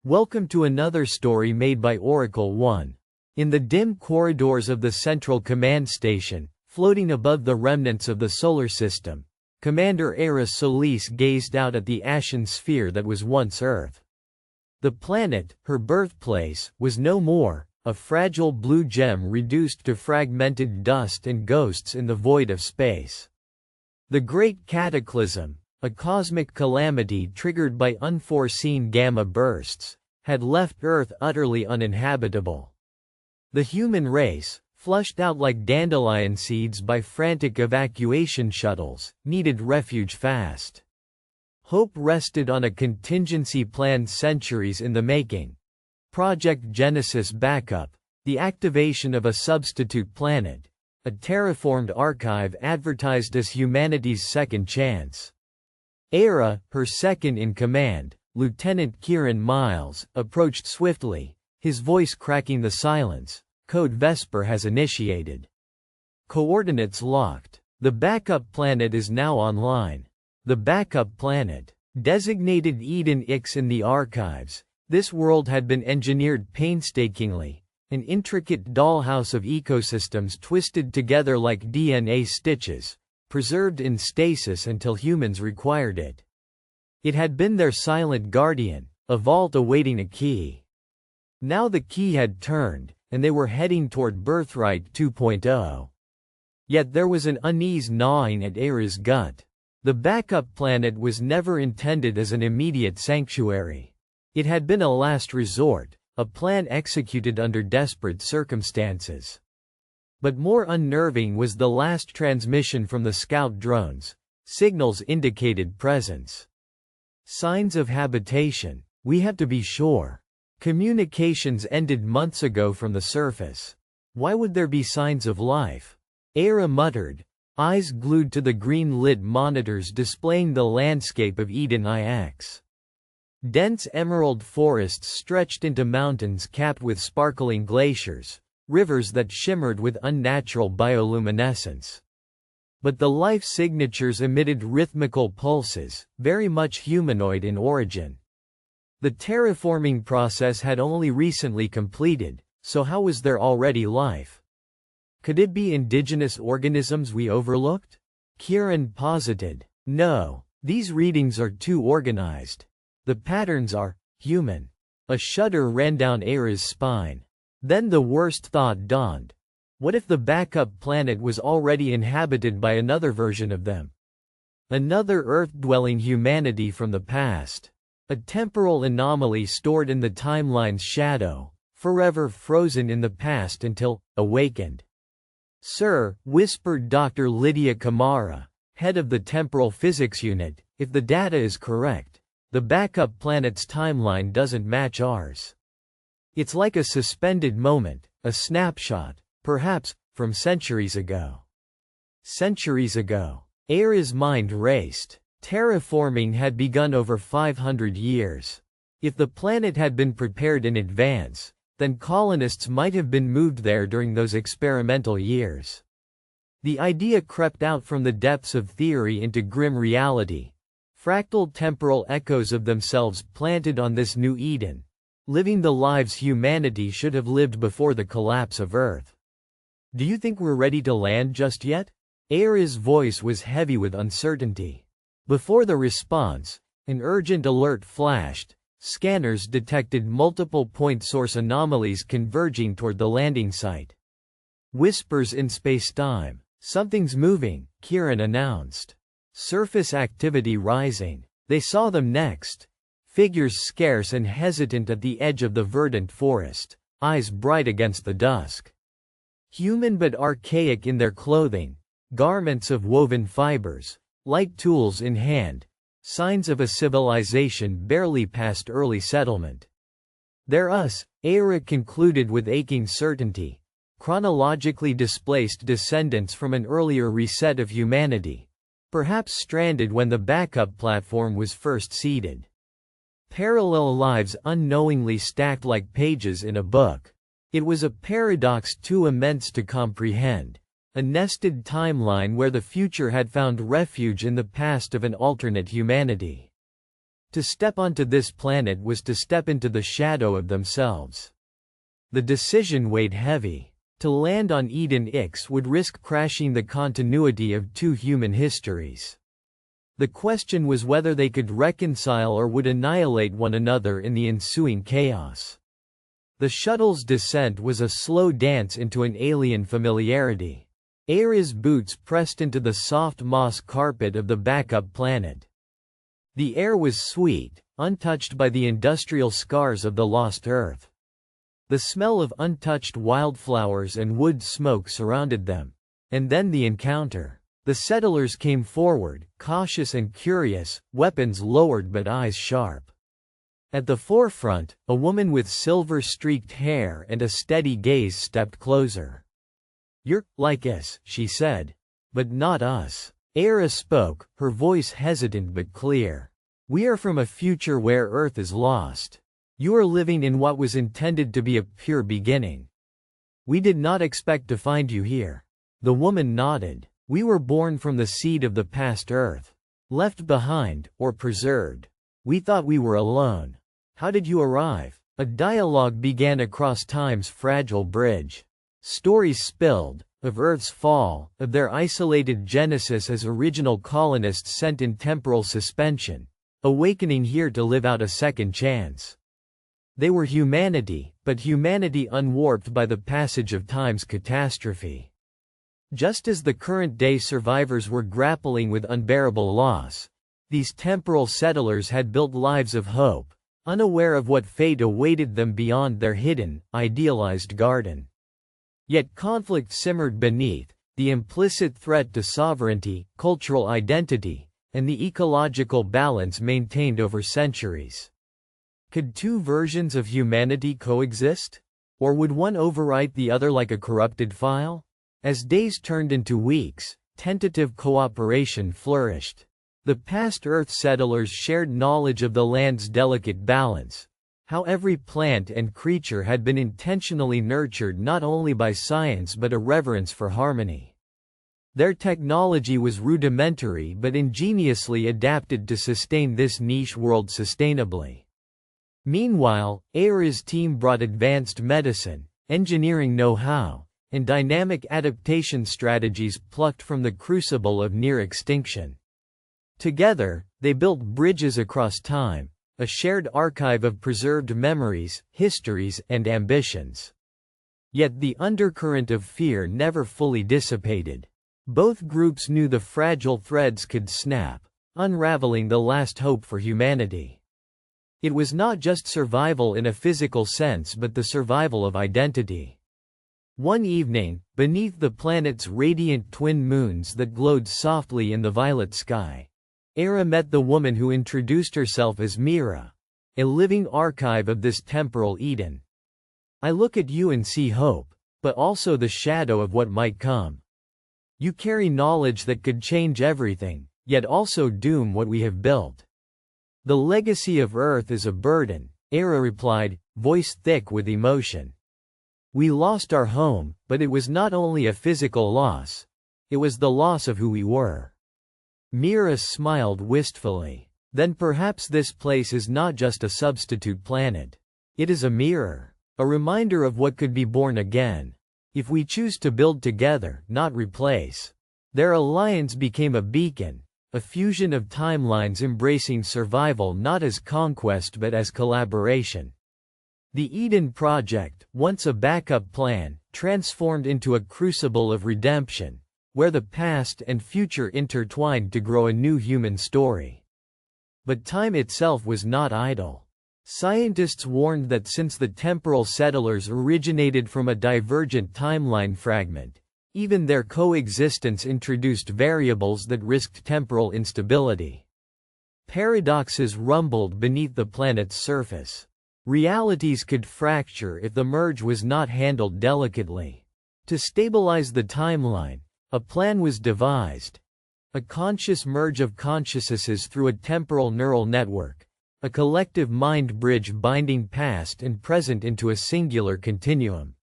Welcome to another story made by Oracle 1. In the dim corridors of the Central Command Station, floating above the remnants of the solar system, Commander Era Solis gazed out at the ashen sphere that was once Earth. The planet, her birthplace, was no more, a fragile blue gem reduced to fragmented dust and ghosts in the void of space. The Great Cataclysm, a cosmic calamity triggered by unforeseen gamma bursts, had left Earth utterly uninhabitable. The human race, flushed out like dandelion seeds by frantic evacuation shuttles, needed refuge fast. Hope rested on a contingency plan centuries in the making. Project Genesis Backup, the activation of a substitute planet, a terraformed archive advertised as humanity's second chance. Era, her second-in-command, Lieutenant Kieran Miles, approached swiftly, his voice cracking the silence. Code Vesper has initiated. Coordinates locked. The backup planet is now online. The backup planet, designated Eden X in the archives, this world had been engineered painstakingly, an intricate dollhouse of ecosystems twisted together like DNA stitches, preserved in stasis until humans required it. It had been their silent guardian, a vault awaiting a key. Now the key had turned, and they were heading toward Birthright 2.0. Yet there was an unease gnawing at Era's gut. The backup planet was never intended as an immediate sanctuary. It had been a last resort, a plan executed under desperate circumstances. But more unnerving was the last transmission from the scout drones. Signals indicated presence. Signs of habitation. We have to be sure. Communications ended months ago from the surface. Why would there be signs of life? Era muttered, eyes glued to the green-lit monitors displaying the landscape of Eden IX. Dense emerald forests stretched into mountains capped with sparkling glaciers, rivers that shimmered with unnatural bioluminescence. But the life signatures emitted rhythmical pulses, very much humanoid in origin. The terraforming process had only recently completed, so how was there already life? Could it be indigenous organisms we overlooked? Kieran posited. No, these readings are too organized. The patterns are human. A shudder ran down Era's spine. Then the worst thought dawned. What if the backup planet was already inhabited by another version of them? Another Earth-dwelling humanity from the past. A temporal anomaly stored in the timeline's shadow, forever frozen in the past until awakened. Sir, whispered Dr. Lydia Kamara, head of the Temporal Physics Unit, if the data is correct, the backup planet's timeline doesn't match ours. It's like a suspended moment, a snapshot, perhaps, from centuries ago. Centuries ago. Era's mind raced. Terraforming had begun over 500 years. If the planet had been prepared in advance, then colonists might have been moved there during those experimental years. The idea crept out from the depths of theory into grim reality. Fractal temporal echoes of themselves planted on this new Eden, living the lives humanity should have lived before the collapse of Earth. Do you think we're ready to land just yet? Era's voice was heavy with uncertainty. Before the response, an urgent alert flashed. Scanners detected multiple point source anomalies converging toward the landing site. Whispers in spacetime. Something's moving, Kieran announced. Surface activity rising. They saw them next. Figures scarce and hesitant at the edge of the verdant forest, eyes bright against the dusk. Human but archaic in their clothing, garments of woven fibers, light tools in hand, signs of a civilization barely past early settlement. They're us, Era concluded with aching certainty, chronologically displaced descendants from an earlier reset of humanity, perhaps stranded when the backup platform was first seeded. Parallel lives unknowingly stacked like pages in a book. It was a paradox too immense to comprehend. A nested timeline where the future had found refuge in the past of an alternate humanity. To step onto this planet was to step into the shadow of themselves. The decision weighed heavy. To land on Eden X would risk crashing the continuity of two human histories. The question was whether they could reconcile or would annihilate one another in the ensuing chaos. The shuttle's descent was a slow dance into an alien familiarity. Aira's boots pressed into the soft moss carpet of the backup planet. The air was sweet, untouched by the industrial scars of the lost Earth. The smell of untouched wildflowers and wood smoke surrounded them. And then the encounter. The settlers came forward, cautious and curious, weapons lowered but eyes sharp. At the forefront, a woman with silver-streaked hair and a steady gaze stepped closer. "You're like us," she said. "But not us." Aira spoke, her voice hesitant but clear. "We are from a future where Earth is lost. You are living in what was intended to be a pure beginning. We did not expect to find you here." The woman nodded. "We were born from the seed of the past Earth. Left behind, or preserved. We thought we were alone. How did you arrive?" A dialogue began across time's fragile bridge. Stories spilled, of Earth's fall, of their isolated genesis as original colonists sent in temporal suspension, awakening here to live out a second chance. They were humanity, but humanity unwarped by the passage of time's catastrophe. Just as the current-day survivors were grappling with unbearable loss, these temporal settlers had built lives of hope, unaware of what fate awaited them beyond their hidden, idealized garden. Yet conflict simmered beneath, the implicit threat to sovereignty, cultural identity, and the ecological balance maintained over centuries. Could two versions of humanity coexist? Or would one overwrite the other like a corrupted file? As days turned into weeks, tentative cooperation flourished. The past Earth settlers shared knowledge of the land's delicate balance, how every plant and creature had been intentionally nurtured not only by science but a reverence for harmony. Their technology was rudimentary but ingeniously adapted to sustain this niche world sustainably. Meanwhile, Aira's team brought advanced medicine, engineering know-how, and dynamic adaptation strategies plucked from the crucible of near extinction. Together, they built bridges across time, a shared archive of preserved memories, histories, and ambitions. Yet the undercurrent of fear never fully dissipated. Both groups knew the fragile threads could snap, unraveling the last hope for humanity. It was not just survival in a physical sense but the survival of identity. One evening, beneath the planet's radiant twin moons that glowed softly in the violet sky, Aira met the woman who introduced herself as Mira, a living archive of this temporal Eden. "I look at you and see hope, but also the shadow of what might come. You carry knowledge that could change everything, yet also doom what we have built." "The legacy of Earth is a burden," Aira replied, voice thick with emotion. "We lost our home, but it was not only a physical loss. It was the loss of who we were." Mira smiled wistfully. "Then perhaps this place is not just a substitute planet. It is a mirror. A reminder of what could be born again. If we choose to build together, not replace." Their alliance became a beacon, a fusion of timelines embracing survival not as conquest but as collaboration. The Eden Project, once a backup plan, transformed into a crucible of redemption, where the past and future intertwined to grow a new human story. But time itself was not idle. Scientists warned that since the temporal settlers originated from a divergent timeline fragment, even their coexistence introduced variables that risked temporal instability. Paradoxes rumbled beneath the planet's surface. Realities could fracture if the merge was not handled delicately. To stabilize the timeline, a plan was devised. A conscious merge of consciousnesses through a temporal neural network, a collective mind bridge binding past and present into a singular continuum.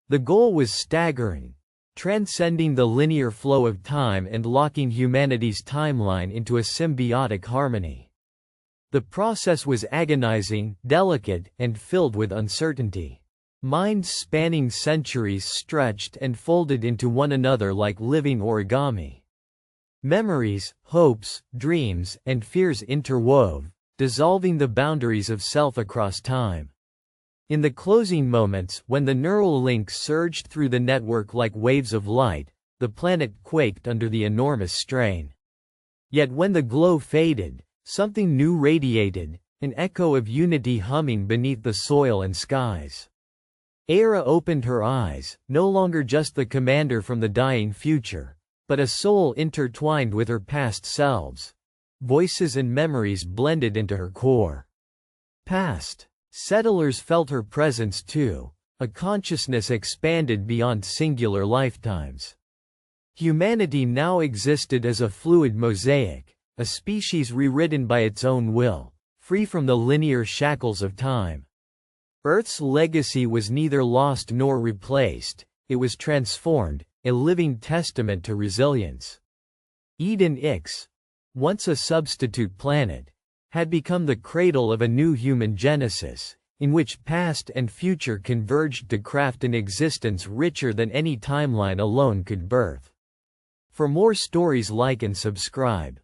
The goal was staggering, transcending the linear flow of time and locking humanity's timeline into a symbiotic harmony. The process was agonizing, delicate, and filled with uncertainty. Minds spanning centuries stretched and folded into one another like living origami. Memories, hopes, dreams, and fears interwove, dissolving the boundaries of self across time. In the closing moments, when the neural links surged through the network like waves of light, the planet quaked under the enormous strain. Yet when the glow faded, something new radiated, an echo of unity humming beneath the soil and skies. Era opened her eyes, no longer just the commander from the dying future, but a soul intertwined with her past selves. Voices and memories blended into her core. Past settlers felt her presence too, a consciousness expanded beyond singular lifetimes. Humanity now existed as a fluid mosaic, a species rewritten by its own will, free from the linear shackles of time. Earth's legacy was neither lost nor replaced, it was transformed, a living testament to resilience. Eden X, once a substitute planet, had become the cradle of a new human genesis, in which past and future converged to craft an existence richer than any timeline alone could birth. For more stories, like and subscribe.